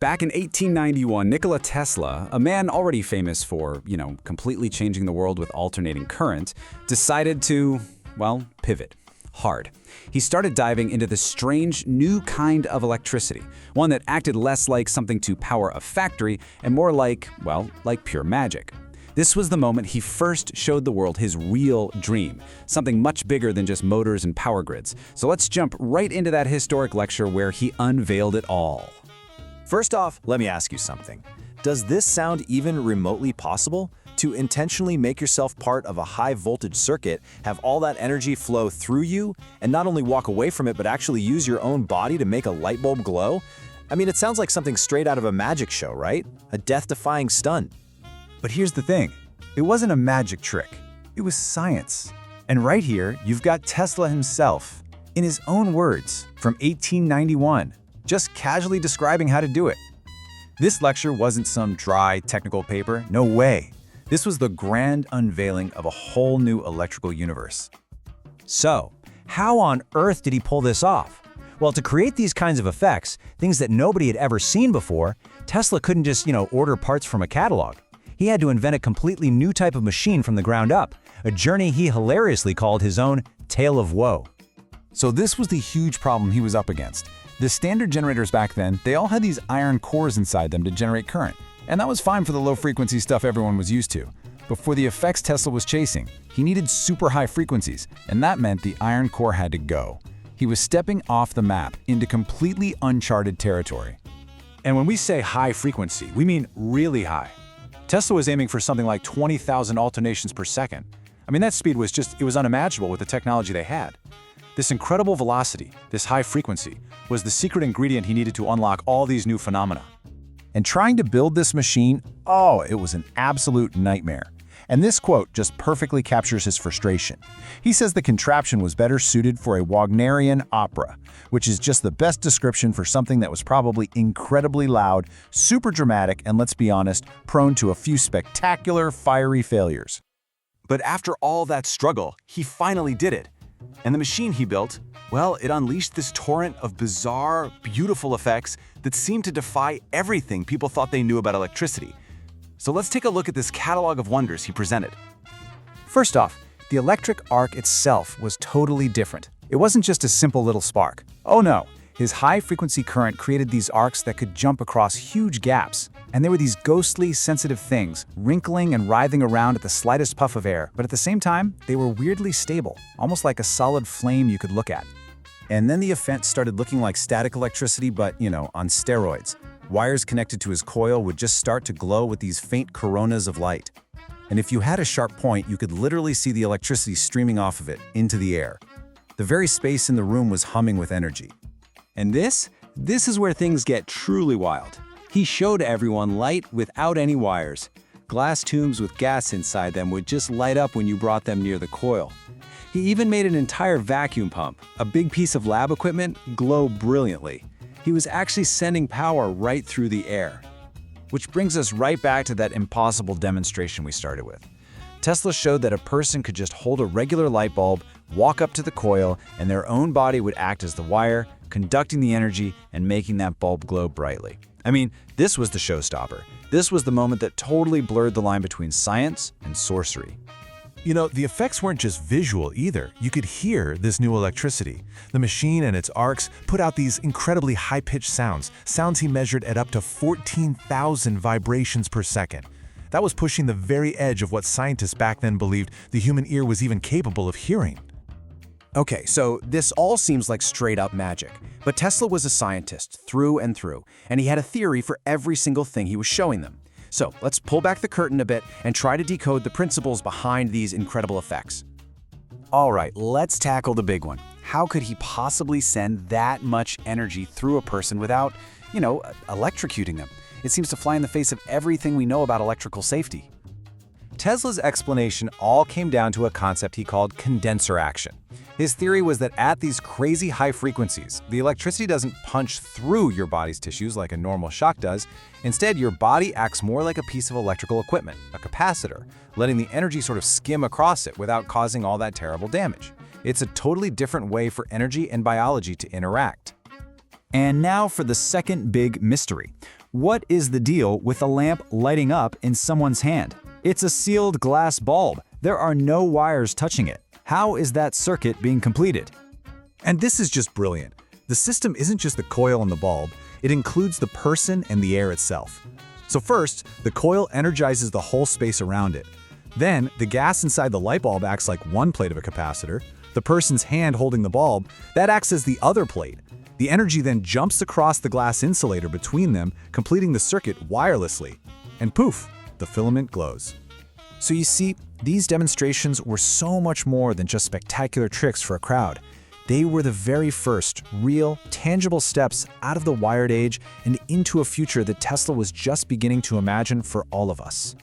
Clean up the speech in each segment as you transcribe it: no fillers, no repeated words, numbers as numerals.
Back in 1891, Nikola Tesla, a man already famous for, completely changing the world with alternating current, decided to, pivot. Hard. He started diving into this strange new kind of electricity, one that acted less like something to power a factory and more like pure magic. This was the moment he first showed the world his real dream, something much bigger than just motors and power grids. So let's jump right into that historic lecture where he unveiled it all. First off, let me ask you something. Does this sound even remotely possible? To intentionally make yourself part of a high-voltage circuit, have all that energy flow through you, and not only walk away from it but actually use your own body to make a light bulb glow? I mean, it sounds like something straight out of a magic show, right? A death-defying stunt. But here's the thing. It wasn't a magic trick. It was science. And right here, you've got Tesla himself, in his own words, from 1891. Just casually describing how to do it. This lecture wasn't some dry technical paper, no way. This was the grand unveiling of a whole new electrical universe. So, how on earth did he pull this off? Well, to create these kinds of effects, things that nobody had ever seen before, Tesla couldn't just, order parts from a catalog. He had to invent a completely new type of machine from the ground up, a journey he hilariously called his own tale of woe. So this was the huge problem he was up against. The standard generators back then, they all had these iron cores inside them to generate current. And that was fine for the low-frequency stuff everyone was used to. But for the effects Tesla was chasing, he needed super high frequencies, and that meant the iron core had to go. He was stepping off the map into completely uncharted territory. And when we say high frequency, we mean really high. Tesla was aiming for something like 20,000 alternations per second. I mean, that speed was it was unimaginable with the technology they had. This incredible velocity, this high frequency, was the secret ingredient he needed to unlock all these new phenomena. And trying to build this machine, it was an absolute nightmare. And this quote just perfectly captures his frustration. He says the contraption was better suited for a Wagnerian opera, which is just the best description for something that was probably incredibly loud, super dramatic, and let's be honest, prone to a few spectacular, fiery failures. But after all that struggle, he finally did it. And the machine he built, it unleashed this torrent of bizarre, beautiful effects that seemed to defy everything people thought they knew about electricity. So let's take a look at this catalog of wonders he presented. First off, the electric arc itself was totally different. It wasn't just a simple little spark. Oh no, his high-frequency current created these arcs that could jump across huge gaps. And they were these ghostly, sensitive things, wrinkling and writhing around at the slightest puff of air, but at the same time, they were weirdly stable, almost like a solid flame you could look at. And then the effect started looking like static electricity, but, on steroids. Wires connected to his coil would just start to glow with these faint coronas of light. And if you had a sharp point, you could literally see the electricity streaming off of it into the air. The very space in the room was humming with energy. And this is where things get truly wild. He showed everyone light without any wires. Glass tubes with gas inside them would just light up when you brought them near the coil. He even made an entire vacuum pump, a big piece of lab equipment, glow brilliantly. He was actually sending power right through the air. Which brings us right back to that impossible demonstration we started with. Tesla showed that a person could just hold a regular light bulb, walk up to the coil, and their own body would act as the wire, conducting the energy and making that bulb glow brightly. I mean, this was the showstopper. This was the moment that totally blurred the line between science and sorcery. The effects weren't just visual either. You could hear this new electricity. The machine and its arcs put out these incredibly high-pitched sounds he measured at up to 14,000 vibrations per second. That was pushing the very edge of what scientists back then believed the human ear was even capable of hearing. Okay, so this all seems like straight-up magic. But Tesla was a scientist through and through, and he had a theory for every single thing he was showing them. So let's pull back the curtain a bit and try to decode the principles behind these incredible effects. All right, let's tackle the big one. How could he possibly send that much energy through a person without, electrocuting them? It seems to fly in the face of everything we know about electrical safety. Tesla's explanation all came down to a concept he called condenser action. His theory was that at these crazy high frequencies, the electricity doesn't punch through your body's tissues like a normal shock does. Instead, your body acts more like a piece of electrical equipment, a capacitor, letting the energy sort of skim across it without causing all that terrible damage. It's a totally different way for energy and biology to interact. And now for the second big mystery. What is the deal with a lamp lighting up in someone's hand? It's a sealed glass bulb. There are no wires touching it. How is that circuit being completed? And this is just brilliant. The system isn't just the coil and the bulb, it includes the person and the air itself. So first, the coil energizes the whole space around it. Then, the gas inside the light bulb acts like one plate of a capacitor. The person's hand holding the bulb, that acts as the other plate. The energy then jumps across the glass insulator between them, completing the circuit wirelessly. And poof, the filament glows. So you see, these demonstrations were so much more than just spectacular tricks for a crowd. They were the very first real, tangible steps out of the wired age and into a future that Tesla was just beginning to imagine for all of us.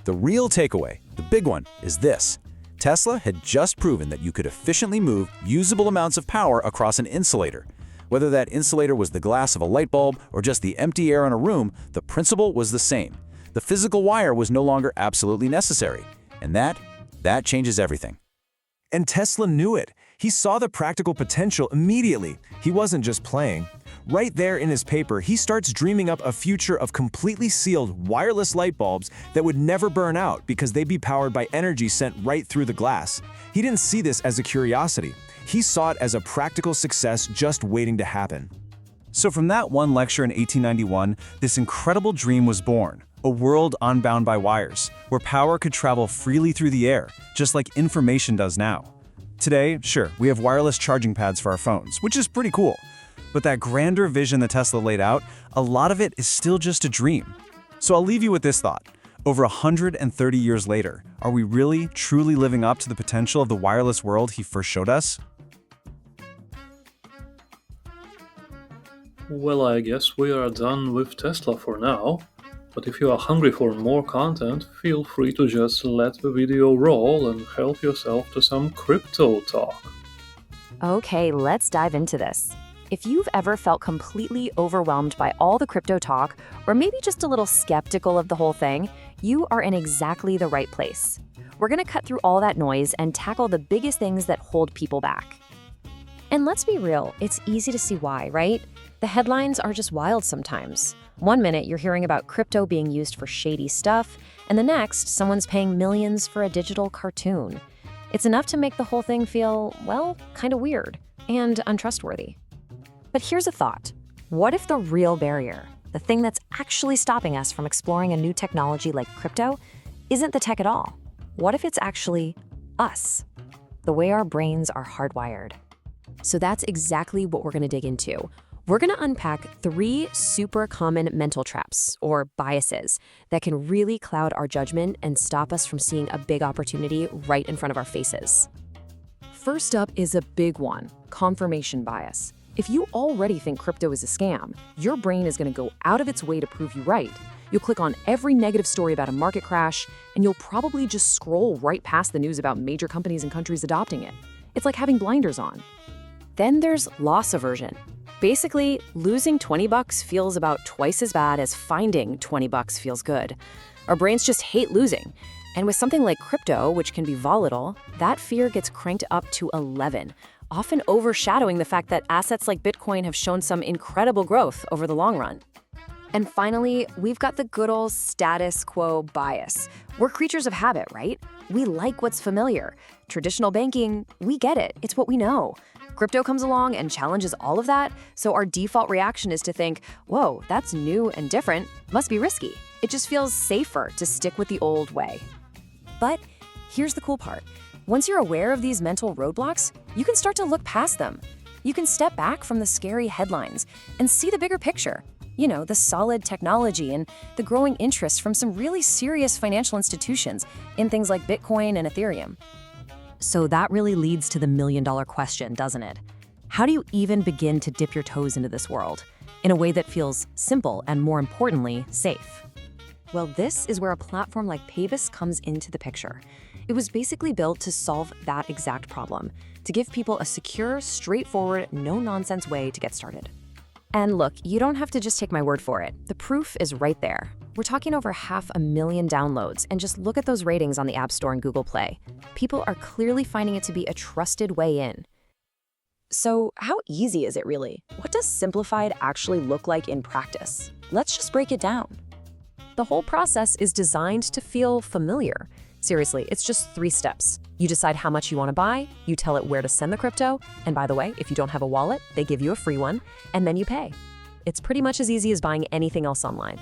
The real takeaway, the big one, is this. Tesla had just proven that you could efficiently move usable amounts of power across an insulator. Whether that insulator was the glass of a light bulb or just the empty air in a room, the principle was the same. The physical wire was no longer absolutely necessary. And that changes everything. And Tesla knew it. He saw the practical potential immediately. He wasn't just playing. Right there in his paper, he starts dreaming up a future of completely sealed wireless light bulbs that would never burn out because they'd be powered by energy sent right through the glass. He didn't see this as a curiosity. He saw it as a practical success just waiting to happen. So from that one lecture in 1891, this incredible dream was born. A world unbound by wires, where power could travel freely through the air, just like information does now. Today, sure, we have wireless charging pads for our phones, which is pretty cool. But that grander vision that Tesla laid out, a lot of it is still just a dream. So I'll leave you with this thought. Over 130 years later, are we really, truly living up to the potential of the wireless world he first showed us? Well, I guess we are done with Tesla for now. But if you are hungry for more content, feel free to just let the video roll and help yourself to some crypto talk. Okay, let's dive into this. If you've ever felt completely overwhelmed by all the crypto talk, or maybe just a little skeptical of the whole thing, you are in exactly the right place. We're going to cut through all that noise and tackle the biggest things that hold people back. And let's be real, it's easy to see why, right? The headlines are just wild sometimes. One minute you're hearing about crypto being used for shady stuff, and the next, someone's paying millions for a digital cartoon. It's enough to make the whole thing feel, well, kind of weird and untrustworthy. But here's a thought. What if the real barrier, the thing that's actually stopping us from exploring a new technology like crypto, isn't the tech at all? What if it's actually us? The way our brains are hardwired. So that's exactly what we're going to dig into. We're going to unpack 3 super common mental traps, or biases, that can really cloud our judgment and stop us from seeing a big opportunity right in front of our faces. First up is a big one, confirmation bias. If you already think crypto is a scam, your brain is going to go out of its way to prove you right. You'll click on every negative story about a market crash, and you'll probably just scroll right past the news about major companies and countries adopting it. It's like having blinders on. Then there's loss aversion. Basically, losing $20 feels about twice as bad as finding $20 feels good. Our brains just hate losing. And with something like crypto, which can be volatile, that fear gets cranked up to 11, often overshadowing the fact that assets like Bitcoin have shown some incredible growth over the long run. And finally, we've got the good old status quo bias. We're creatures of habit, right? We like what's familiar. Traditional banking, we get it. It's what we know. Crypto comes along and challenges all of that, so our default reaction is to think, whoa, that's new and different, must be risky. It just feels safer to stick with the old way. But here's the cool part. Once you're aware of these mental roadblocks, you can start to look past them. You can step back from the scary headlines and see the bigger picture. You know, the solid technology and the growing interest from some really serious financial institutions in things like Bitcoin and Ethereum. So that really leads to the million-dollar question, doesn't it? How do you even begin to dip your toes into this world in a way that feels simple and, more importantly, safe? Well, this is where a platform like PayBis comes into the picture. It was basically built to solve that exact problem, to give people a secure, straightforward, no-nonsense way to get started. And look, you don't have to just take my word for it. The proof is right there. We're talking over 500,000 downloads, and just look at those ratings on the App Store and Google Play. People are clearly finding it to be a trusted way in. So how easy is it really? What does simplified actually look like in practice? Let's just break it down. The whole process is designed to feel familiar. Seriously, it's just 3 steps. You decide how much you want to buy, you tell it where to send the crypto, and by the way, if you don't have a wallet, they give you a free one, and then you pay. It's pretty much as easy as buying anything else online.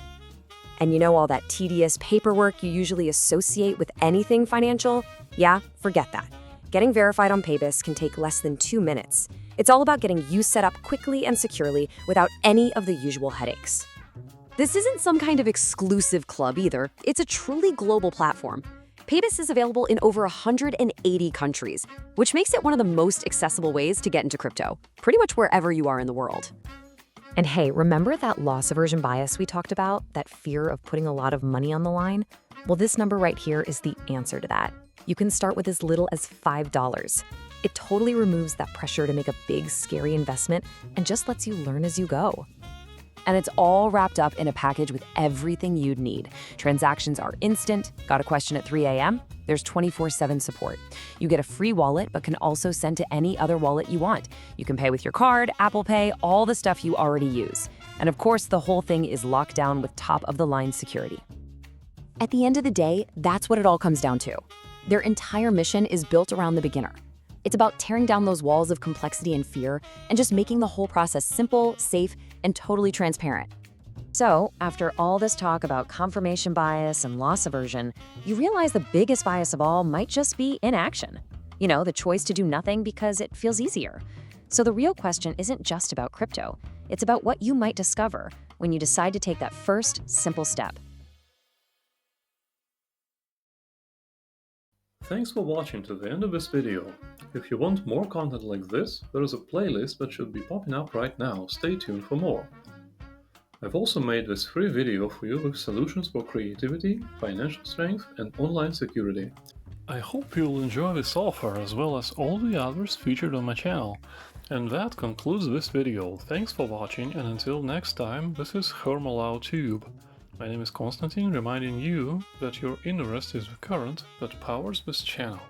And you know all that tedious paperwork you usually associate with anything financial? Yeah, forget that. Getting verified on PayBis can take less than 2 minutes. It's all about getting you set up quickly and securely without any of the usual headaches. This isn't some kind of exclusive club either. It's a truly global platform. PayBis is available in over 180 countries, which makes it one of the most accessible ways to get into crypto, pretty much wherever you are in the world. And hey, remember that loss aversion bias we talked about, that fear of putting a lot of money on the line? Well, this number right here is the answer to that. You can start with as little as $5. It totally removes that pressure to make a big, scary investment and just lets you learn as you go. And it's all wrapped up in a package with everything you'd need. Transactions are instant. Got a question at 3 a.m.? There's 24/7 support. You get a free wallet, but can also send to any other wallet you want. You can pay with your card, Apple Pay, all the stuff you already use. And of course, the whole thing is locked down with top-of-the-line security. At the end of the day, that's what it all comes down to. Their entire mission is built around the beginner. It's about tearing down those walls of complexity and fear and just making the whole process simple, safe, and totally transparent. So, after all this talk about confirmation bias and loss aversion, you realize the biggest bias of all might just be inaction. You know, the choice to do nothing because it feels easier. So the real question isn't just about crypto. It's about what you might discover when you decide to take that first simple step. Thanks for watching to the end of this video. If you want more content like this, there is a playlist that should be popping up right now. Stay tuned for more. I've also made this free video for you with solutions for creativity, financial strength, and online security. I hope you'll enjoy this offer as well as all the others featured on my channel. And that concludes this video. Thanks for watching, and until next time, this is Hermolau Tube. My name is Konstantin, reminding you that your interest is the current that powers this channel.